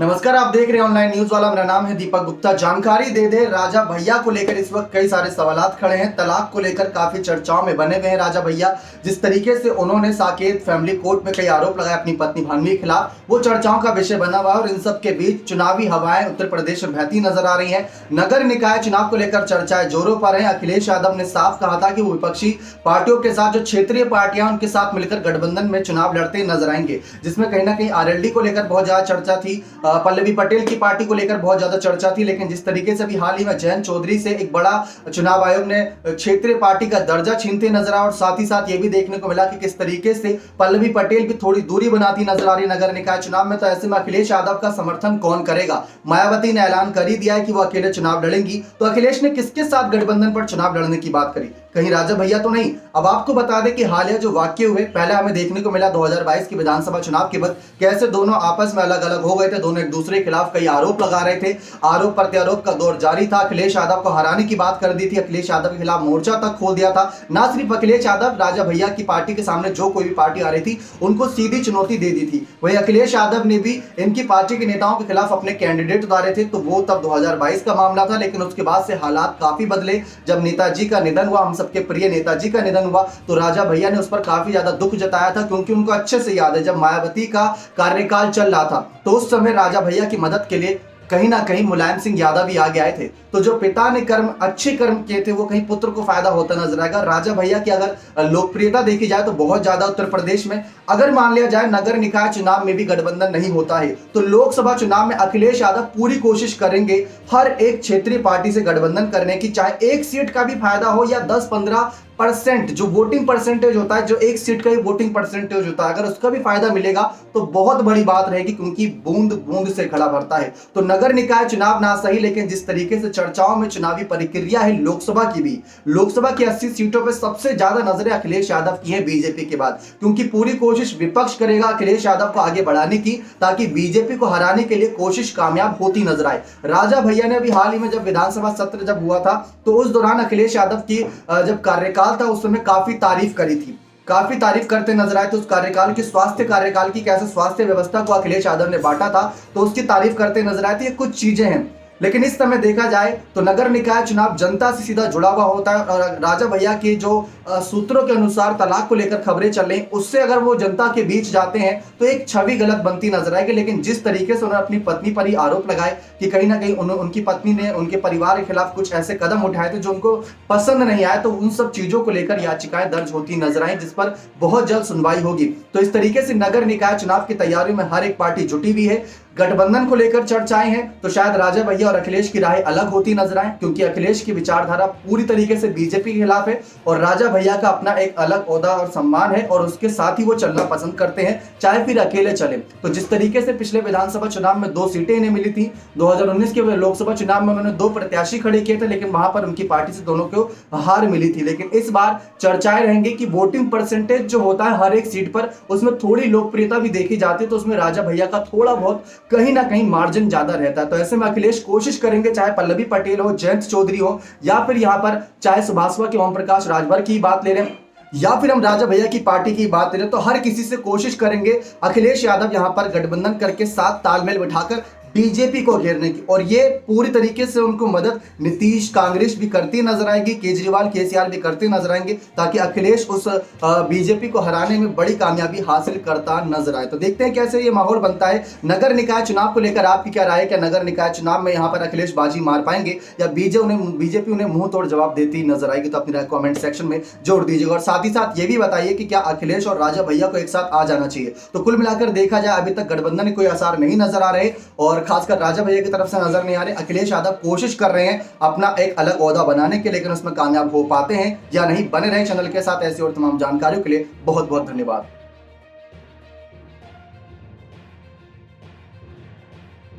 नमस्कार, आप देख रहे हैं ऑनलाइन न्यूज वाला। मेरा नाम है दीपक गुप्ता। जानकारी दे दे, राजा भैया को लेकर इस वक्त कई सारे सवालात खड़े हैं। तलाक को लेकर काफी चर्चाओं में बने हुए हैं राजा भैया। जिस तरीके से उन्होंने साकेत फैमिली कोर्ट में कई आरोप लगाए अपनी पत्नी भान्वी के खिलाफ, वो चर्चाओं का विषय बना हुआ है। और इन सब के बीच चुनावी हवाएं उत्तर प्रदेश में बहती नजर आ रही है। नगर निकाय चुनाव को लेकर चर्चाएं जोरों पर है। अखिलेश यादव ने साफ कहा था कि वो विपक्षी पार्टियों के साथ, जो क्षेत्रीय पार्टियां उनके साथ मिलकर गठबंधन में चुनाव लड़ते नजर आएंगे, जिसमें कहीं ना कहीं आरएलडी को लेकर बहुत ज्यादा चर्चा थी, पल्लवी पटेल की पार्टी को लेकर बहुत ज्यादा चर्चा थी। लेकिन जिस तरीके से भी हाल ही में जयंत चौधरी से एक बड़ा चुनाव आयोग ने क्षेत्रीय पार्टी का दर्जा छीनते नजर आया, और साथ ही साथ ये भी देखने को मिला कि किस तरीके से पल्लवी पटेल भी थोड़ी दूरी बनाती नजर आ रही नगर निकाय चुनाव में। तो ऐसे में अखिलेश यादव का समर्थन कौन करेगा? मायावती ने ऐलान कर ही दिया है कि वो अकेले चुनाव लड़ेंगी। तो अखिलेश ने किसके साथ गठबंधन पर चुनाव लड़ने की बात करी? कहीं राजा भैया तो नहीं। अब आपको बता दें कि हालिया जो वाक्य हुए, पहले हमें देखने को मिला 2022 की विधानसभा चुनाव के वक्त कैसे दोनों आपस में अलग अलग हो गए थे। दोनों एक दूसरे के खिलाफ कई आरोप लगा रहे थे। आरोप प्रत्यारोप का दौर जारी था। अखिलेश यादव को हराने की बात कर दी थी। अखिलेश यादव के खिलाफ मोर्चा तक खोल दिया था। ना सिर्फ अखिलेश यादव, राजा भैया की पार्टी के सामने जो कोई भी पार्टी आ रही थी उनको सीधी चुनौती दे दी थी। वही अखिलेश यादव ने भी इनकी पार्टी के नेताओं के खिलाफ अपने कैंडिडेट उतारे थे। तो वो तब 2022 का मामला था। लेकिन उसके बाद से हालात काफी बदले। जब नेताजी का निधन हुआ, हम सबके प्रिय नेताजी का निधन हुआ, तो राजा भैया ने उस पर काफी ज्यादा दुख जताया था। क्योंकि उनको अच्छे से याद है, जब मायावती का कार्यकाल चल रहा था तो उस समय राजा भैया की मदद के लिए कहीं ना कहीं मुलायम सिंह यादव भी आगे आए थे। तो जो पिता ने कर्म अच्छे कर्म किए थे, वो कहीं पुत्र को फायदा होता नजर आएगा। राजा भैया की अगर लोकप्रियता देखी जाए तो बहुत ज्यादा उत्तर प्रदेश में, अगर मान लिया जाए नगर निकाय चुनाव में भी गठबंधन नहीं होता है, तो लोकसभा चुनाव में अखिलेश यादव पूरी कोशिश करेंगे हर एक क्षेत्रीय पार्टी से गठबंधन करने की। चाहे एक सीट का भी फायदा हो या 10-15% जो वोटिंग परसेंटेज होता है, जो एक सीट का ही वोटिंग परसेंटेज होता है, अगर उसका भी फायदा मिलेगा तो बहुत बड़ी बात रहेगी। क्योंकि बूंद बूंद से घड़ा भरता है। तो नगर निकाय चुनाव ना सही, लेकिन जिस तरीके से चर्चाओं में चुनावी प्रक्रिया है लोकसभा की भी, लोकसभा की 80 सीटों पर सबसे ज्यादा नजरें अखिलेश यादव की है बीजेपी के बाद। क्योंकि पूरी कोशिश विपक्ष करेगा अखिलेश यादव को आगे बढ़ाने की, ताकि बीजेपी को हराने के लिए कोशिश कामयाब होती नजर आए। राजा भैया ने अभी हाल ही में जब विधानसभा सत्र जब हुआ था, तो उस दौरान अखिलेश यादव की जब कार्यकाल था उस समय काफी तारीफ करी थी, काफी तारीफ करते नजर आए। तो उस कार्यकाल की, स्वास्थ्य कार्यकाल की, कैसे स्वास्थ्य व्यवस्था को अखिलेश यादव ने बांटा था, तो उसकी तारीफ करते नजर आए थे। ये कुछ चीजें हैं। लेकिन इस समय देखा जाए तो नगर निकाय चुनाव जनता से सीधा जुड़ा हुआ होता है। और राजा भैया के जो सूत्रों के अनुसार तलाक को लेकर खबरें चल रही, उससे अगर वो जनता के बीच जाते हैं तो एक छवि गलत बनती नजर आएगी। लेकिन जिस तरीके से उन्होंने अपनी पत्नी पर ही आरोप लगाए कि कहीं ना कहीं उनकी पत्नी ने उनके परिवार के खिलाफ कुछ ऐसे कदम उठाए थे जो उनको पसंद नहीं आए, तो उन सब चीजों को लेकर याचिकाएं दर्ज होती नजर आई, जिस पर बहुत जल्द सुनवाई होगी। तो इस तरीके से नगर निकाय चुनाव की तैयारियों में हर एक पार्टी जुटी हुई है। गठबंधन को लेकर चर्चाएं हैं, तो शायद राजा भैया और अखिलेश की राय अलग होती नजर आए। क्योंकि अखिलेश की विचारधारा पूरी तरीके से बीजेपी के खिलाफ है, और राजा भैया का अपना एक अलग ओहदा और सम्मान है, और उसके साथ ही वो चलना पसंद करते हैं, चाहे फिर अकेले चले। तो जिस तरीके से पिछले विधानसभा चुनाव में 2 सीटें इन्हें मिली थी, 2019 के लोकसभा चुनाव में उन्होंने 2 प्रत्याशी खड़े किए थे, लेकिन वहां पर उनकी पार्टी से दोनों को हार मिली थी। लेकिन इस बार चर्चाएं रहेंगी कि वोटिंग परसेंटेज जो होता है हर एक सीट पर, उसमें थोड़ी लोकप्रियता भी देखी जाती है, तो उसमें राजा भैया का थोड़ा बहुत कहीं ना कहीं मार्जिन ज्यादा रहता है। तो ऐसे में अखिलेश कोशिश करेंगे, चाहे पल्लवी पटेल हो, जयंत चौधरी हो, या फिर यहां पर चाहे सुभाषवा के ओम प्रकाश राजभर की बात ले लें, या फिर हम राजा भैया की पार्टी की बात करें, तो हर किसी से कोशिश करेंगे अखिलेश यादव यहां पर गठबंधन करके साथ तालमेल बिठाकर बीजेपी को घेरने की। और ये पूरी तरीके से उनको मदद नीतीश, कांग्रेस भी करती नजर आएगी, केजरीवाल, केसीआर भी करते नजर आएंगे, ताकि अखिलेश उस बीजेपी को हराने में बड़ी कामयाबी हासिल करता नजर आए। तो देखते हैं कैसे ये माहौल बनता है। नगर निकाय चुनाव को लेकर आपकी क्या राय है? क्या नगर निकाय चुनाव में यहाँ पर अखिलेश बाजी मार पाएंगे, या बीजेपी उन्हें मुंह तोड़ जवाब देती नजर आएगी? तो अपनी राय कॉमेंट सेक्शन में जोड़ दीजिएगा। और साथ ही साथ ये भी बताइए कि क्या अखिलेश और राजा भैया को एक साथ आ जाना चाहिए? तो कुल मिलाकर देखा जाए अभी तक गठबंधन के कोई आसार नहीं नजर आ रहे, और खासकर राजा भैया की तरफ से नजर नहीं आ रहे। अखिलेश यादव कोशिश कर रहे हैं अपना एक अलग ओहदा बनाने के, लेकिन उसमें कामयाब हो पाते हैं या नहीं। बने रहे चैनल के साथ ऐसी और तमाम जानकारियों के लिए। बहुत बहुत धन्यवाद।